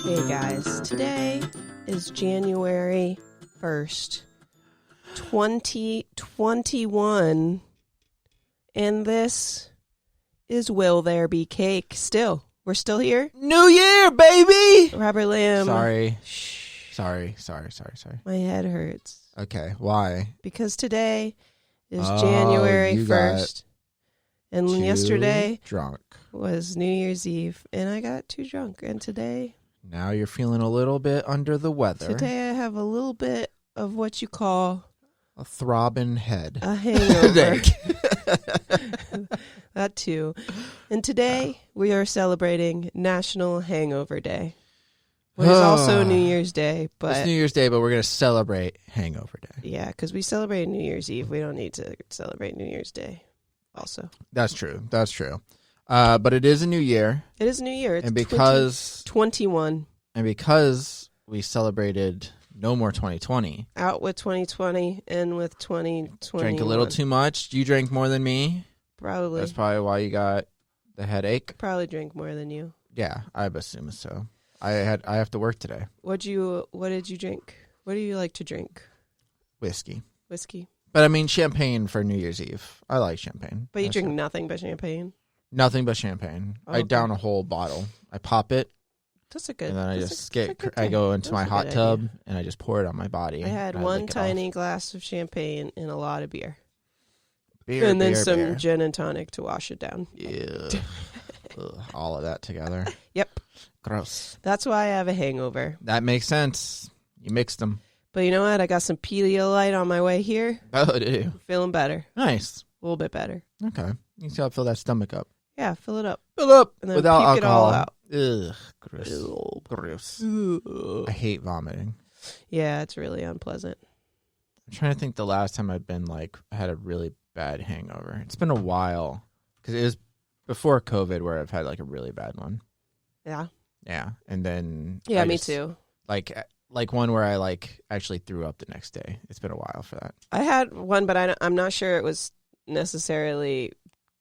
Hey guys, today is January 1st, 2021, and this is Will There Be Cake. We're still here? New Year, baby! Robert Lamb. Sorry. Shh. Sorry. My head hurts. Okay, why? Because today is January you 1st, and yesterday drunk. was New Year's Eve, and I got too drunk, and today Now you're feeling a little bit under the weather. I have a little bit of what you call A throbbing head. a hangover. That too. And today we are celebrating National Hangover Day, which is also New Year's Day. But It's New Year's Day, but we're going to celebrate Hangover Day. yeah, because we celebrate New Year's Eve. We don't need to celebrate New Year's Day also. That's true. But it is a new year. It is New Year. It's And because 21. And because we celebrated No More 2020. Out with 2020 and with 2021. Drank a little too much. You drank more than me. Probably. That's probably why you got the headache. Probably drink more than you. Yeah, I assume so. I have to work today. What did you drink? What do you like to drink? Whiskey. Whiskey. But I mean champagne for New Year's Eve. I like champagne. But you drink nothing but champagne? Nothing but champagne. Oh, I okay. down a whole bottle. I pop it, That's a good. and then I that's just a- that's a good I thing. go into That's my a good hot idea. tub, and I just pour it on my body. I had and one lick it tiny off. glass of champagne and a lot of beer. beer, And then beer, some beer. gin and tonic to wash it down. Ew. Ugh, all of that together. Yep. Gross. That's why I have a hangover. That makes sense. You mixed them. But you know what? I got some Pedialyte on my way here. Oh, did you? Feeling better. Nice. A little bit better. Okay. You still fill that stomach up. Yeah, fill it up. Fill up And then without puke it alcohol. all out. Ugh. Gross. Gross. I hate vomiting. Yeah, it's really unpleasant. I'm trying to think the last time I've been I had a really bad hangover. It's been a while because it was before COVID where I've had a really bad one. Yeah. Yeah, and then Yeah, I me just, too. Like one where I actually threw up the next day. It's been a while for that. I had one, but I'm not sure it was necessarily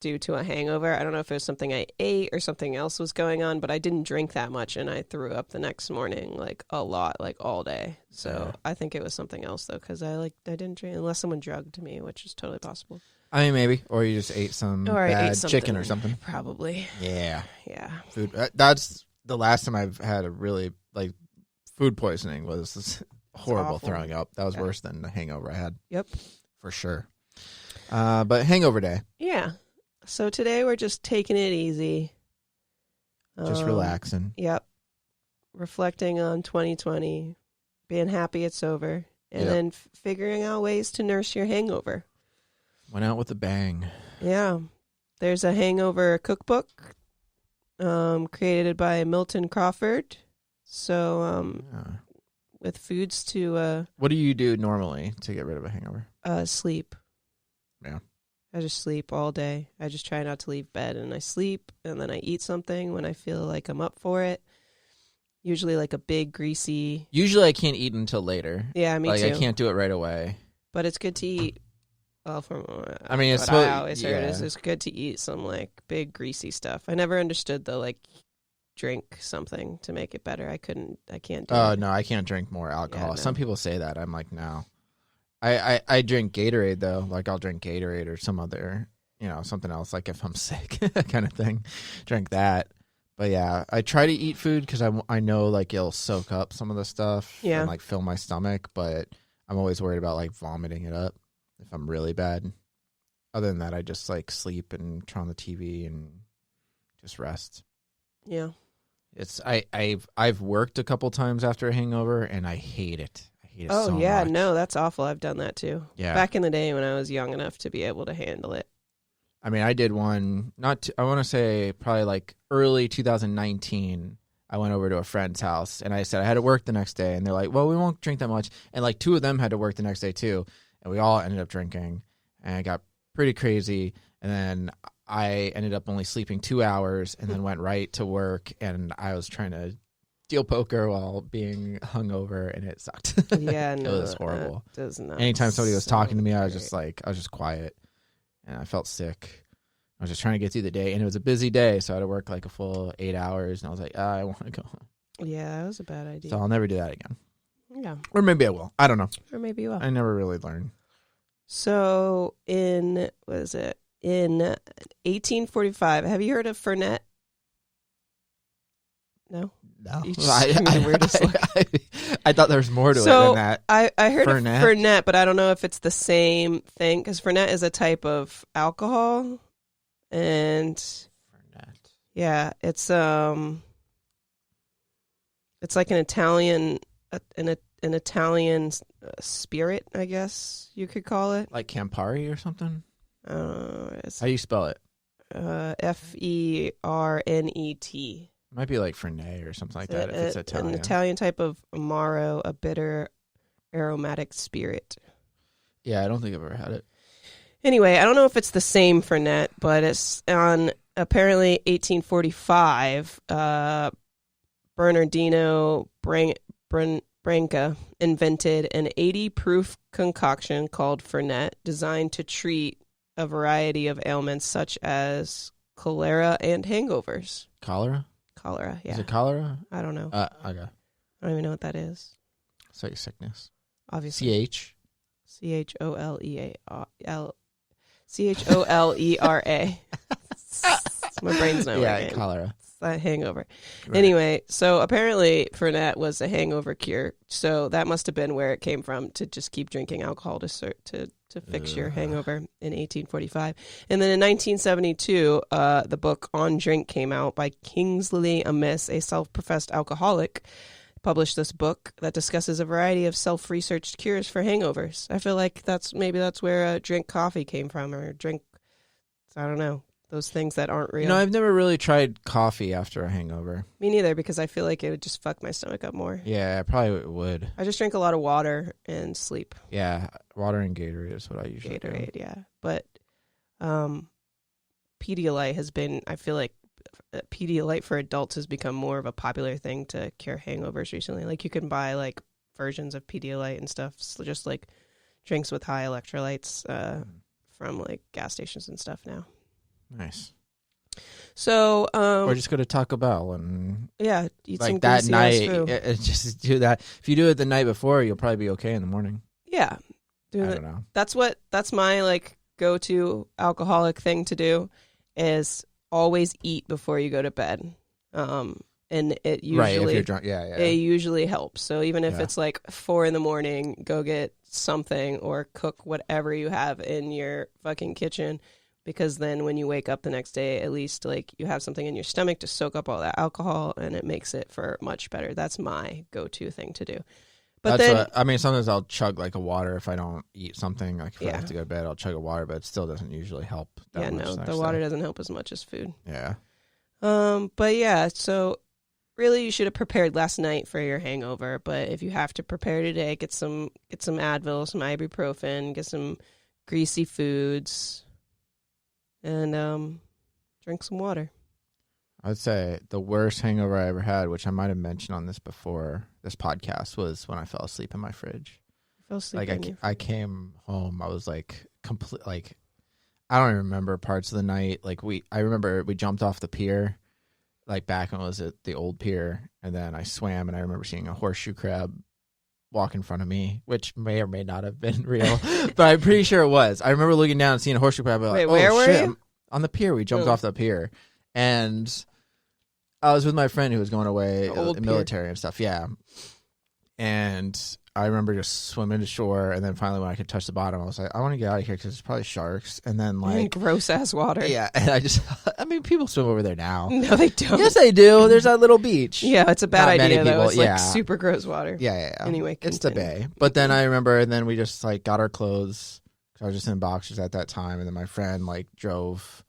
due to a hangover. I don't know if it was something I ate or something else was going on, but I didn't drink that much, and I threw up the next morning a lot, all day. So Yeah. I think it was something else though, because I didn't drink unless someone drugged me, which is totally possible. I mean, maybe, or you just ate some Or I ate bad something. chicken or something. Probably. Yeah, Yeah. food. That's the last time I've had a really food poisoning was horrible awful. throwing up. That was Yeah. worse than the hangover I had. Yep. For sure. But hangover day, Yeah. So today we're just taking it easy. just relaxing. Yep. Reflecting on 2020, being happy it's over, and Yep. then figuring out ways to nurse your hangover. Went out with a bang. Yeah. There's a hangover cookbook created by Milton Crawford. So Yeah. with foods to What do you do normally to get rid of a hangover? sleep. Yeah. I just sleep all day. I just try not to leave bed, and I sleep, and then I eat something when I feel like I'm up for it. Usually a big greasy. Usually I can't eat until later. Yeah, me too. I can't do it right away. But it's good to eat. Well, from I mean, it's what I what- always heard is yeah. it's good to eat some big greasy stuff. I never understood the drink something to make it better. I can't do Oh, it. no, I can't drink more alcohol. no. Some people say that. I'm like, no. I drink Gatorade, though. I'll drink Gatorade or some other, something else, if I'm sick kind of thing. Drink that. But, yeah, I try to eat food because I know, it'll soak up some of the stuff Yeah. and, fill my stomach. But I'm always worried about, vomiting it up if I'm really bad. Other than that, I just, sleep and turn on the TV and just rest. Yeah. I've worked a couple times after a hangover, and I hate it. I hate it so Oh, yeah. much. No, that's awful. I've done that too. Yeah. Back in the day when I was young enough to be able to handle it. I mean, I did one, I want to say probably early 2019. I went over to a friend's house, and I said I had to work the next day. And they're like, well, we won't drink that much. And two of them had to work the next day too. And we all ended up drinking, and it got pretty crazy. And then I ended up only sleeping 2 hours and then went right to work. And I was trying to deal poker while being hungover, and it sucked. Yeah, no. It was horrible. That does not Anytime somebody was talking to me, I was great. just I was just quiet, and I felt sick. I was just trying to get through the day, and it was a busy day, so I had to work a full 8 hours, and I was like, I want to go home. Yeah, that was a bad idea. So I'll never do that again. Yeah. Or maybe I will. I don't know. Or maybe you will. I never really learned. So in 1845, have you heard of Fernet? No? No. You just gave me the weirdest look. I thought there was more to it than that. I heard Fernet? of Fernet, but I don't know if it's the same thing, because Fernet is a type of alcohol. And Fernet. yeah, it's like an Italian an Italian spirit, I guess you could call it. Like Campari or something? It's How do you spell it? Fernet. Might be like Fernet or something like that if it's Italian. An Italian type of Amaro, a bitter aromatic spirit. Yeah, I don't think I've ever had it. Anyway, I don't know if it's the same Fernet, but it's on apparently 1845. Bernardino Branca invented an 80-proof concoction called Fernet, designed to treat a variety of ailments such as cholera and hangovers. Cholera? Cholera, yeah. Is it cholera? I don't know. Okay. I don't even know what that is. It's like sickness. Obviously. CH? CHOLERA. My brain's not Yeah, working. cholera. It's a hangover. Right. Anyway, so apparently Fernet was a hangover cure. So that must have been where it came from, to just keep drinking alcohol to fix your hangover in 1845. And then in 1972, the book On Drink came out by Kingsley Amis, a self-professed alcoholic. Published this book that discusses a variety of self-researched cures for hangovers. I feel like that's where drink coffee came from, or drink, I don't know, those things that aren't real. You know, I've never really tried coffee after a hangover. Me neither, because I feel like it would just fuck my stomach up more. Yeah, I probably would. I just drink a lot of water and sleep. Yeah, water and Gatorade is what I usually do. Gatorade, yeah. But Pedialyte has been, I feel like Pedialyte for adults has become more of a popular thing to cure hangovers recently. Like, you can buy like versions of Pedialyte and stuff, so just like drinks with high electrolytes from like gas stations and stuff now. Nice. So, or just go to Taco Bell and eat like some that greasy night. ass food. Just do that. If you do it the night before, you'll probably be okay in the morning. Yeah, I don't know. That's my like go-to alcoholic thing to do, is always eat before you go to bed. And it usually, right, if you're drunk, it usually helps. So even if it's like 4 a.m, go get something or cook whatever you have in your fucking kitchen, because then when you wake up the next day, at least like you have something in your stomach to soak up all that alcohol, and it makes it for much better. That's my go-to thing to do. But sometimes I'll chug like a water if I don't eat something. Like if I have to go to bed, I'll chug a water, but it still doesn't usually help that much. The water doesn't help as much as food. Yeah. But yeah, so really you should have prepared last night for your hangover, but if you have to prepare today, get some Advil, some ibuprofen, get some greasy foods, and drink some water. I'd say the worst hangover I ever had, which I might have mentioned on this podcast, was when I fell asleep in my fridge. You fell asleep I came home, I was like complete, like I don't even remember parts of the night. Like I remember we jumped off the pier, like back when it was at the old pier, and then I swam, and I remember seeing a horseshoe crab walk in front of me, which may or may not have been real, but I'm pretty sure it was. I remember looking down and seeing a horseshoe crab. Wait, where were you? On the pier. We jumped off the pier, and I was with my friend who was going away in the military and stuff. Yeah. And I remember just swimming to shore, and then finally when I could touch the bottom, I was like, I want to get out of here because it's probably sharks. And then like gross ass water. Yeah, and I mean, people swim over there now. No, they don't. Yes, they do. There's that little beach. Yeah, it's a bad Not idea many though. people, It's like super gross water. Yeah. Anyway, it's the bay. But then I remember, and then we just like got our clothes. I was just in boxers at that time, and then my friend like drove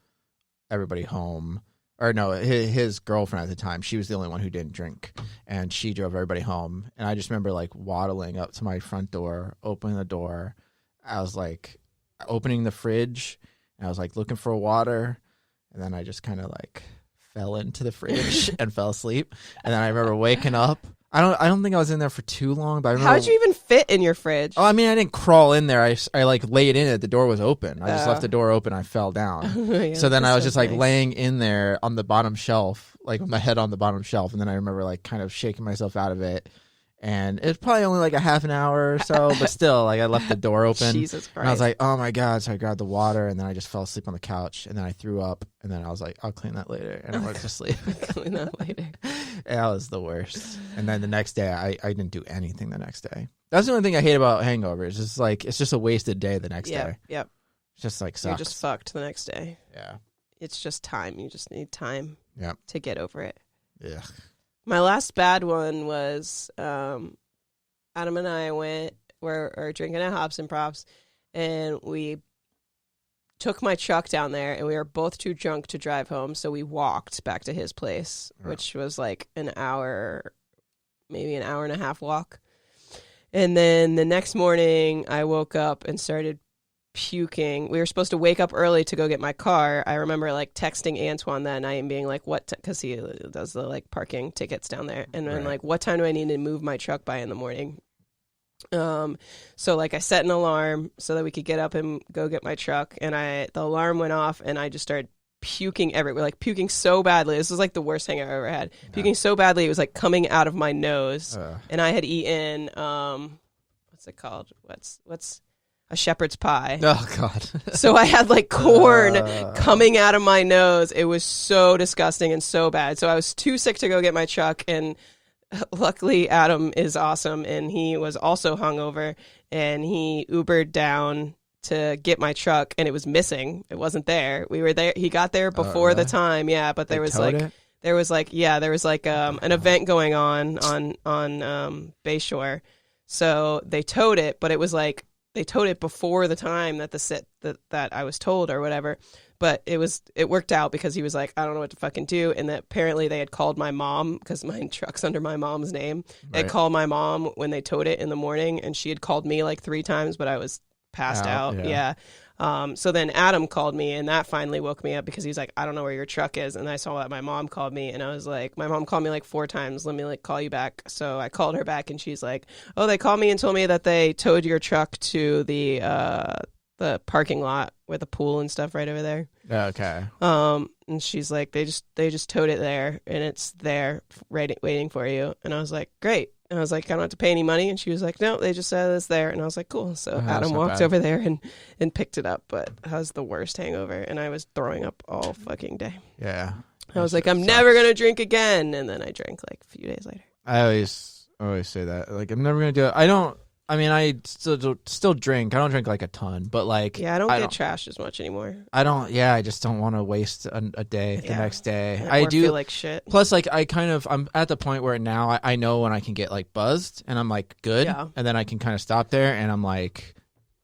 everybody home. Or no, his girlfriend at the time, she was the only one who didn't drink, and she drove everybody home. And I just remember like waddling up to my front door, opening the door. I was like opening the fridge, and I was like looking for water, and then I just kind of like fell into the fridge and fell asleep. And then I remember waking up. I don't think I was in there for too long, but I remember. How'd you even fit in your fridge? Oh, I mean, I didn't crawl in there. I like laid in it. The door was open. I just left the door open. I fell down. Yeah, so then I was that just like sounds laying in there on the bottom shelf, like with my head on the bottom shelf. And then I remember like kind of shaking myself out of it. And it was probably only like a half an hour or so, but still, like I left the door open. Jesus Christ. And I was like, oh my God. So I grabbed the water and then I just fell asleep on the couch. And then I threw up. And then I was like, I'll clean that later. And I went to sleep. Clean that later. That was the worst. And then the next day, I didn't do anything the next day. That's the only thing I hate about hangovers. It's like, it's just a wasted day the next day. Yep. It's just like sucks. You're just fucked the next day. Yeah. It's just time. You just need time to get over it. Yeah. My last bad one was Adam and I were drinking at Hops and Props, and we took my truck down there, and we were both too drunk to drive home, so we walked back to his place, which was like an hour, maybe an hour and a half walk. And then the next morning, I woke up and started puking. We were supposed to wake up early to go get my car. I remember like texting Antoine that night and being like, what, because he does the like parking tickets down there. And then like, what time do I need to move my truck by in the morning? So like I set an alarm so that we could get up and go get my truck. And the alarm went off and I just started puking everywhere, like puking so badly. This was like the worst thing I've ever had. Yeah. Puking so badly, it was like coming out of my nose. And I had eaten, what's it called? What's a shepherd's pie. Oh, God. So I had like corn coming out of my nose. It was so disgusting and so bad. So I was too sick to go get my truck. And luckily, Adam is awesome. And he was also hungover. And he Ubered down to get my truck. And it was missing. It wasn't there. We were there. He got there before the time. Yeah. But there was an event going on Bayshore. So they towed it. But it was like, they towed it before the time that that I was told or whatever, but it worked out because he was like, I don't know what to fucking do. And that apparently they had called my mom because my truck's under my mom's name. They called my mom when they towed it in the morning, and she had called me like 3 times, but I was passed out. Yeah. So then Adam called me, and that finally woke me up because he was like, I don't know where your truck is. And I saw that my mom called me, and I was like, my mom called me like 4 times. Let me like call you back. So I called her back, and she's like, oh, they called me and told me that they towed your truck to the parking lot with the pool and stuff right over there. Okay. And she's like, they just towed it there, and it's there waiting for you. And I was like, great. And I was like, I don't have to pay any money. And she was like, no, they just said it's there. And I was like, cool. So Adam walked over there and picked it up. But I was the worst hangover. And I was throwing up all fucking day. Yeah. I was like, I'm never going to drink again. And then I drank like a few days later. I always say that. Like, I'm never going to do it. I still drink. I don't drink like a ton, but like, yeah, I don't get trashed as much anymore. I just don't want to waste a day the next day. I do feel like shit. Plus, like, I'm at the point where now I know when I can get like buzzed and I'm like good, and then I can kind of stop there and I'm like,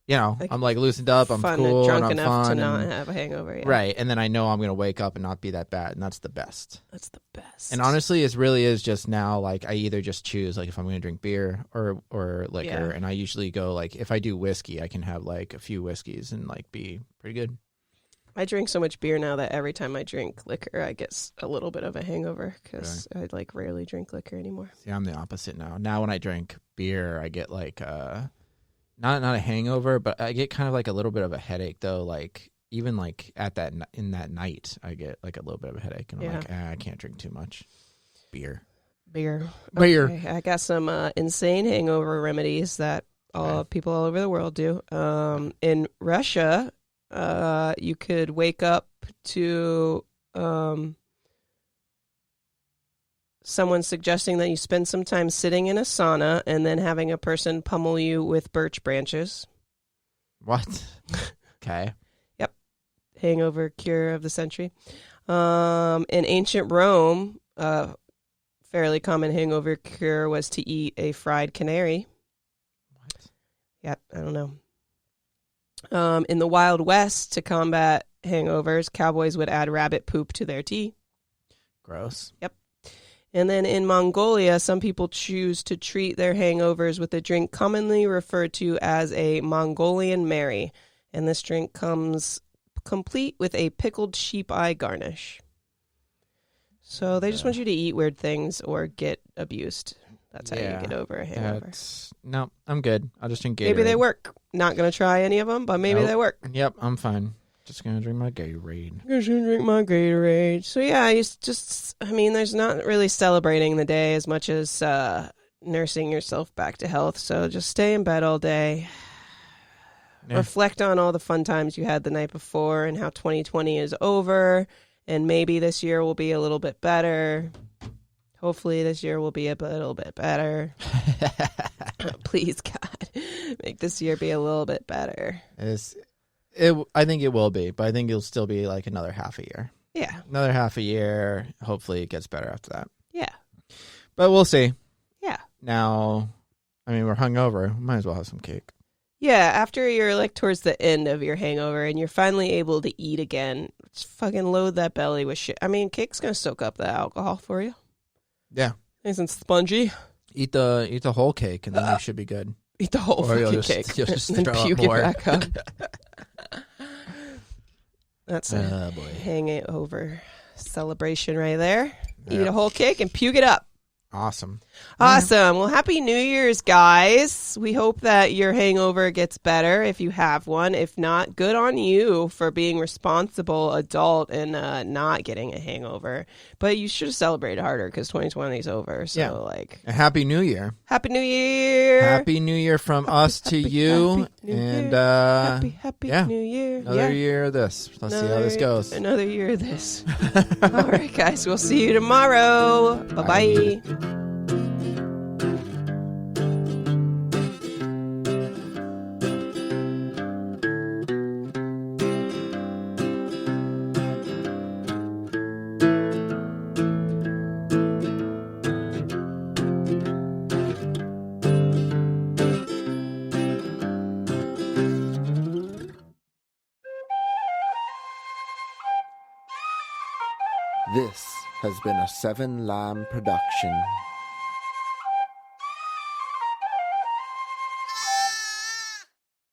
I'm like loosened up, I'm cool, drunk and I'm enough fun to not have a hangover. Yeah. Right, and then I know I'm gonna wake up and not be that bad, and that's the best. That's the best. And honestly, it really is just now. Like, I either just choose like if I'm gonna drink beer or liquor, and I usually go like if I do whiskey, I can have like a few whiskeys and like be pretty good. I drink so much beer now that every time I drink liquor, I get a little bit of a hangover because I like rarely drink liquor anymore. See, I'm the opposite now. Now when I drink beer, I get like not a hangover, but I get kind of like a little bit of a headache though. Like even like in that night, I get like a little bit of a headache, and I'm like, I can't drink too much beer. Okay, I got some insane hangover remedies that people all over the world do. In Russia, you could wake up to someone suggesting that you spend some time sitting in a sauna and then having a person pummel you with birch branches. What? Okay. Yep. Hangover cure of the century. In ancient Rome, fairly common hangover cure was to eat a fried canary. What? Yep, I don't know. In the Wild West, to combat hangovers, cowboys would add rabbit poop to their tea. Gross. Yep. And then in Mongolia, some people choose to treat their hangovers with a drink commonly referred to as a Mongolian Mary. And this drink comes complete with a pickled sheep eye garnish. So they just want you to eat weird things or get abused. That's how you get over a hangover. No, I'm good. I'll just drink Gatorade. Maybe they work. Not going to try any of them, but maybe they work. Yep, I'm fine. Just going to drink my Gatorade. So yeah, there's not really celebrating the day as much as nursing yourself back to health. So just stay in bed all day. Yeah. Reflect on all the fun times you had the night before and how 2020 is over. And maybe this year will be a little bit better. Hopefully this year will be a little bit better. Please, God, make this year be a little bit better. I think it will be, but I think it'll still be like another half a year. Yeah. Another half a year. Hopefully it gets better after that. Yeah. But we'll see. Yeah. Now, we're hungover. Might as well have some cake. Yeah, after you're like towards the end of your hangover and you're finally able to eat again, just fucking load that belly with shit. Cake's going to soak up the alcohol for you. Yeah. Nice and spongy. Eat the whole cake and then you should be good. Eat the whole fucking cake. You'll just and throw puke up more. It back up. That's a hangover celebration right there. Yep. Eat a whole cake and puke it up. Awesome. Well, Happy New Year's, guys. We hope that your hangover gets better if you have one. If not, good on you for being responsible adult and not getting a hangover. But you should have celebrated harder because 2020 is over. So, a Happy New Year. Happy New Year. Happy New Year from us to you. Happy New Year. Another year of this. Let's see how this goes. Another year of this. All right, guys. We'll see you tomorrow. Bye-bye. This has been a Seven Lamb production.